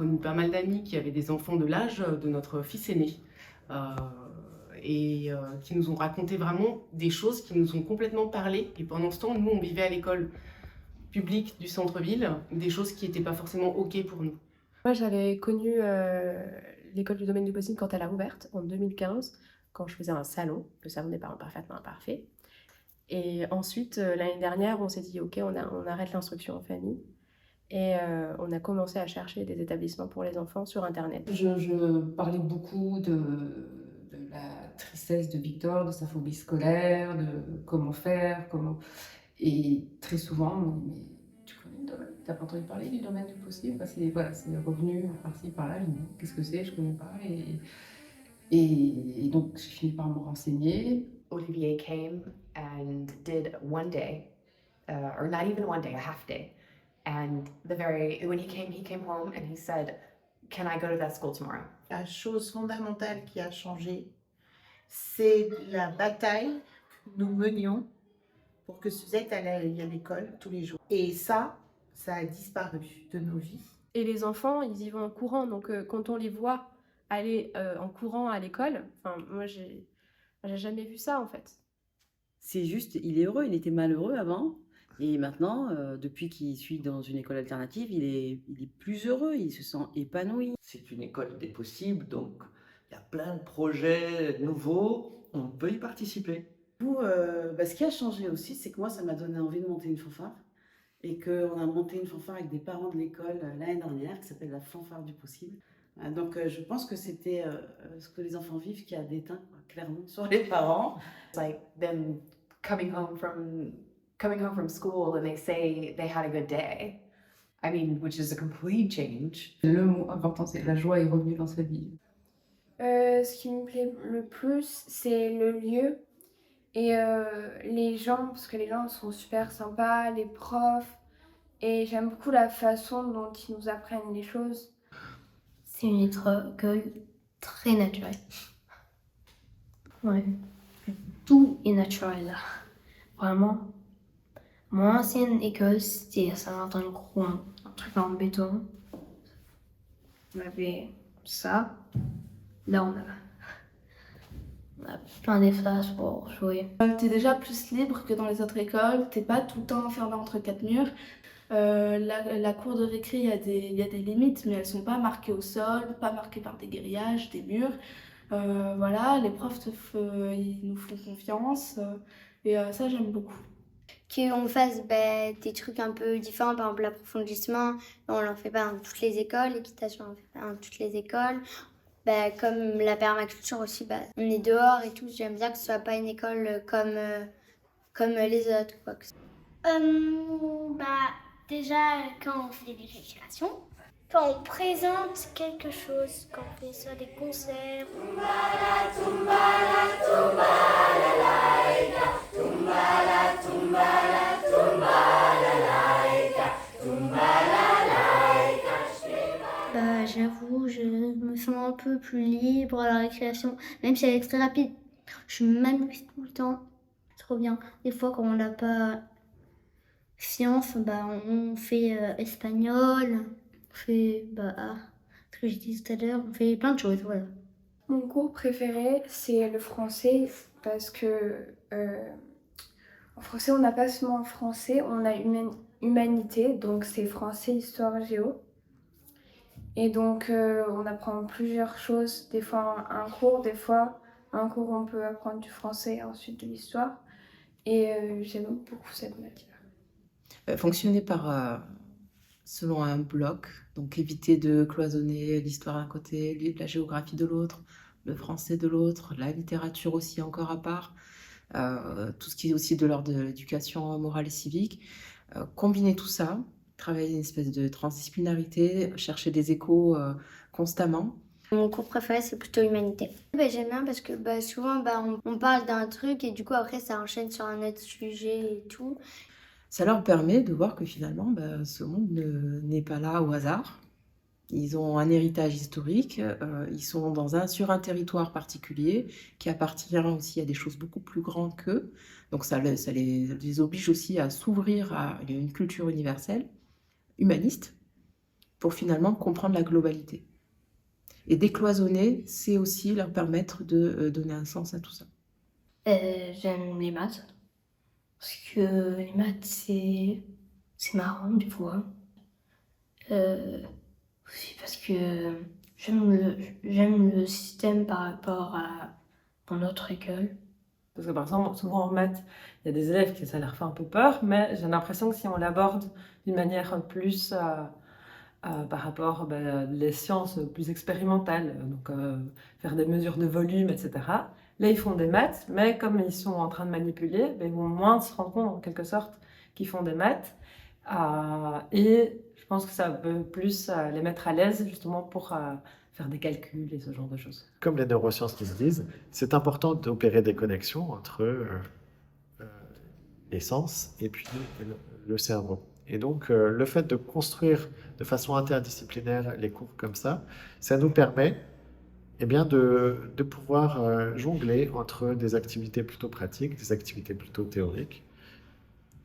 connu pas mal d'amis qui avaient des enfants de l'âge de notre fils aîné. Euh, qui nous ont raconté vraiment des choses qui nous ont complètement parlé. Et pendant ce temps, nous, on vivait à l'école publique du centre-ville, des choses qui n'étaient pas forcément OK pour nous. Moi, j'avais connu l'école du domaine du possible quand elle a ouverte en 2015, quand je faisais un salon, le salon des parents parfaitement imparfaits. Et ensuite, l'année dernière, on s'est dit, OK, on arrête l'instruction en famille. Et on a commencé à chercher des établissements pour les enfants sur Internet. Je parlais beaucoup de la tristesse de Victor, de sa phobie scolaire, de comment faire, comment... Et très souvent, on me dit, mais tu connais le domaine? T'as pas entendu parler du domaine du possible? Enfin, c'est revenu par-ci, par-là. Je me dis, qu'est-ce que c'est? Je connais pas. Et donc, j'ai fini par me renseigner. Olivier came and did one day, or not even one day, a half day. And when he came home and he said, "Can I go to that school tomorrow?" La chose fondamentale qui a changé, c'est la bataille que nous menions pour que Suzette aille à l'école tous les jours. Et ça a disparu de nos vies. Et les enfants, ils y vont en courant. Donc, quand on les voit aller en courant à l'école, moi, j'ai jamais vu ça, en fait. C'est juste, il est heureux. Il était malheureux avant. Et maintenant, depuis qu'il suit dans une école alternative, il est plus heureux. Il se sent épanoui. C'est une école des possibles, donc il y a plein de projets nouveaux. On peut y participer. Ce qui a changé aussi, c'est que moi, ça m'a donné envie de monter une fanfare. Et qu'on a monté une fanfare avec des parents de l'école l'année dernière, qui s'appelle la fanfare du possible. Donc je pense que c'était ce que les enfants vivent qui a déteint clairement sur les parents. It's like them coming home from school and they say they had a good day. I mean, which is a complete change. Le mot important, c'est que la joie est revenue dans sa vie. Ce qui me plaît le plus, c'est le lieu et les gens, parce que les gens sont super sympas, les profs, et j'aime beaucoup la façon dont ils nous apprennent les choses. C'est une école très naturelle. Ouais, tout est naturel là. Vraiment. Mon ancienne école, c'était ça dans le coin, un truc en béton. On avait ça. Là, on a plein d'espace pour jouer. T'es déjà plus libre que dans les autres écoles, t'es pas tout le temps enfermé entre quatre murs. La cour de récré, il y a des limites, mais elles sont pas marquées au sol, pas marquées par des grillages, des murs. Voilà, les profs ils nous font confiance et ça j'aime beaucoup. Qu'on fasse des trucs un peu différents, par exemple l'approfondissement, on l'en fait pas dans toutes les écoles, l'équitation on fait pas dans toutes les écoles. Comme la permaculture aussi, on est dehors et tout, j'aime bien que ce soit pas une école comme les autres, quoi. Déjà, quand on fait des récréations, quand on présente quelque chose, quand on fait soit des concerts. Tumbala, tumbala, tumbala, laïka. Tumbala, tumbala, tumbala, laïka. Tumbala, laïka. J'avoue, je me sens un peu plus libre à la récréation, même si elle est très rapide. Je m'amuse tout le temps, c'est trop bien. Des fois, quand on n'a pas science, on fait espagnol, on fait ce que j'ai dit tout à l'heure, on fait plein de choses, voilà. Mon cours préféré, c'est le français, parce que en français, on n'a pas seulement le français, on a humanité, donc c'est français, histoire, géo. Et donc, on apprend plusieurs choses, des fois un cours, on peut apprendre du français et ensuite de l'histoire. Et j'aime beaucoup cette matière. Fonctionner selon un bloc, donc éviter de cloisonner l'histoire d'un côté, la géographie de l'autre, le français de l'autre, la littérature aussi encore à part, tout ce qui est aussi de l'ordre de l'éducation morale et civique. Combiner tout ça, travailler une espèce de transdisciplinarité, chercher des échos constamment. Mon cours préféré, c'est plutôt humanité. J'aime bien parce que souvent, on parle d'un truc et du coup, après, ça enchaîne sur un autre sujet et tout. Ça leur permet de voir que finalement, ce monde n'est pas là au hasard. Ils ont un héritage historique, ils sont sur un territoire particulier qui appartient aussi à des choses beaucoup plus grandes qu'eux. Donc ça les oblige aussi à s'ouvrir à une culture universelle, humaniste, pour finalement comprendre la globalité. Et décloisonner, c'est aussi leur permettre de donner un sens à tout ça. J'aime les maths, parce que les maths, c'est marrant des fois. Aussi parce que j'aime le système par rapport à mon autre école. Parce que par exemple, souvent en maths, il y a des élèves qui ça leur fait un peu peur, mais j'ai l'impression que si on l'aborde d'une manière plus par rapport les sciences plus expérimentales, donc faire des mesures de volume, etc. Là, ils font des maths, mais comme ils sont en train de manipuler, ils vont moins se rendre compte en quelque sorte qu'ils font des maths. Et je pense que ça peut plus les mettre à l'aise justement pour faire des calculs et ce genre de choses. Comme les neurosciences qui se disent, c'est important d'opérer des connexions entre les sens et puis le cerveau. Et donc, le fait de construire de façon interdisciplinaire les cours comme ça nous permet de pouvoir jongler entre des activités plutôt pratiques, des activités plutôt théoriques,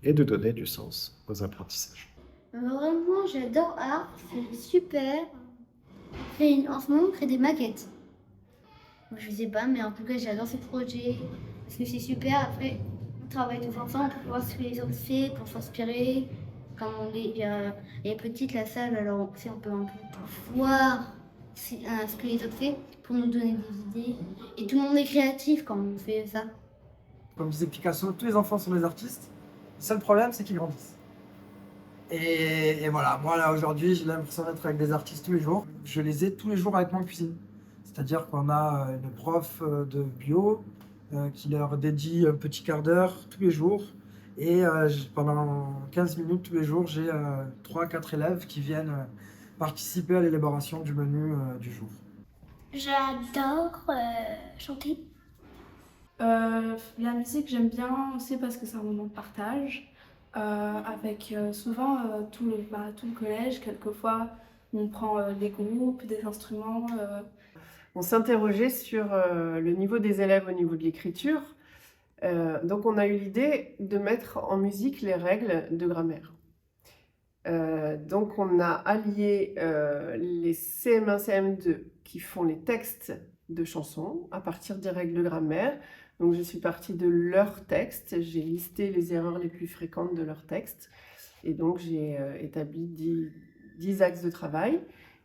et de donner du sens aux apprentissages. Vraiment, j'adore art, c'est super. En ce moment, on crée des maquettes. Je sais pas, mais en tout cas, j'adore ce projet parce que c'est super. Après, on travaille tous ensemble pour voir ce que les autres font, pour s'inspirer. Quand il est petite la salle, alors on peut un peu voir ce que les autres font pour nous donner des idées. Et tout le monde est créatif quand on fait ça. Comme disait Picasso, tous les enfants sont des artistes. Le seul problème, c'est qu'ils grandissent. Et voilà, moi là aujourd'hui, j'ai l'impression d'être avec des artistes tous les jours. Je les ai tous les jours avec moi en cuisine. C'est-à-dire qu'on a une prof de bio qui leur dédie un petit quart d'heure tous les jours. Et pendant 15 minutes tous les jours, j'ai 3-4 élèves qui viennent participer à l'élaboration du menu du jour. J'adore chanter. La musique, j'aime bien aussi parce que c'est un moment de partage. Avec souvent tout le collège, quelquefois on prend des groupes, des instruments. On s'interrogeait sur le niveau des élèves au niveau de l'écriture. Donc on a eu l'idée de mettre en musique les règles de grammaire. Donc on a allié les CM1, CM2 qui font les textes de chansons à partir des règles de grammaire. Donc je suis partie de leurs textes, j'ai listé les erreurs les plus fréquentes de leurs textes et donc j'ai établi 10 axes de travail.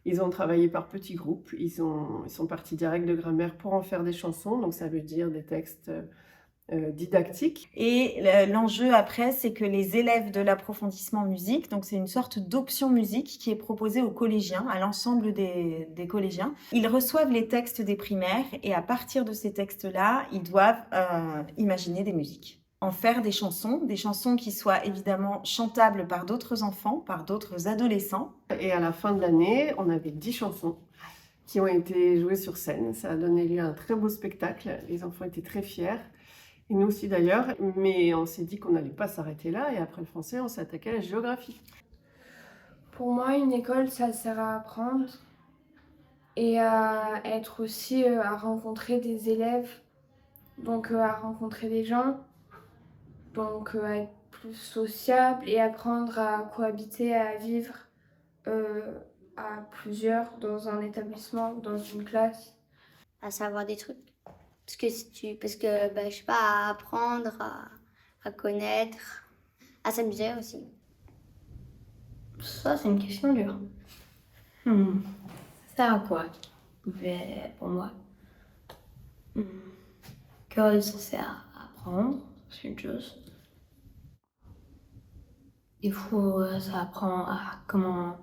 Ils ont travaillé par petits groupes, ils sont partis des règles de grammaire pour en faire des chansons, donc ça veut dire des textes didactiques. Et l'enjeu après, c'est que les élèves de l'approfondissement musique, donc c'est une sorte d'option musique qui est proposée aux collégiens, à l'ensemble des collégiens. Ils reçoivent les textes des primaires et à partir de ces textes-là, ils doivent imaginer des musiques, en faire des chansons qui soient évidemment chantables par d'autres enfants, par d'autres adolescents. Et à la fin de l'année, on avait 10 chansons qui ont été jouées sur scène. Ça a donné lieu à un très beau spectacle, les enfants étaient très fiers. Et nous aussi d'ailleurs, mais on s'est dit qu'on n'allait pas s'arrêter là et après le français, on s'est attaqué à la géographie. Pour moi, une école, ça sert à apprendre et à être aussi, à rencontrer des élèves, donc à rencontrer des gens, donc à être plus sociable et apprendre à cohabiter, à vivre à plusieurs dans un établissement, dans une classe. À savoir des trucs. Parce que je sais pas, à apprendre, à connaître, à s'amuser aussi. Ça, c'est une question dure. Ça sert à quoi? Pour moi, l'école, ça sert à apprendre, c'est une chose. Ça apprend à comment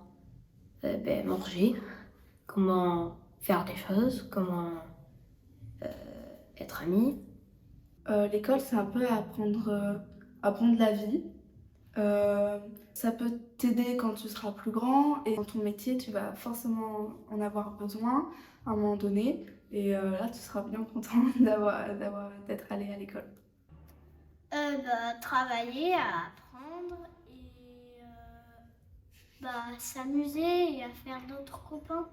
manger, comment faire des choses, comment être ami. L'école, c'est un peu apprendre la vie. Ça peut t'aider quand tu seras plus grand et dans ton métier, tu vas forcément en avoir besoin à un moment donné. Et là, tu seras bien content d'être allé à l'école. Travailler, à apprendre et s'amuser et à faire d'autres copains.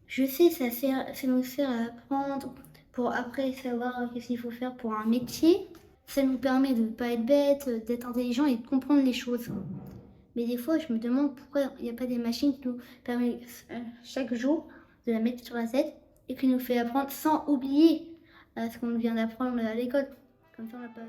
Je sais, ça nous sert à apprendre pour après savoir qu'est-ce qu'il faut faire pour un métier. Ça nous permet de ne pas être bête, d'être intelligent et de comprendre les choses. Mais des fois, je me demande pourquoi il n'y a pas des machines qui nous permettent chaque jour de la mettre sur la tête et qui nous fait apprendre sans oublier ce qu'on vient d'apprendre à l'école. Comme ça, on n'a pas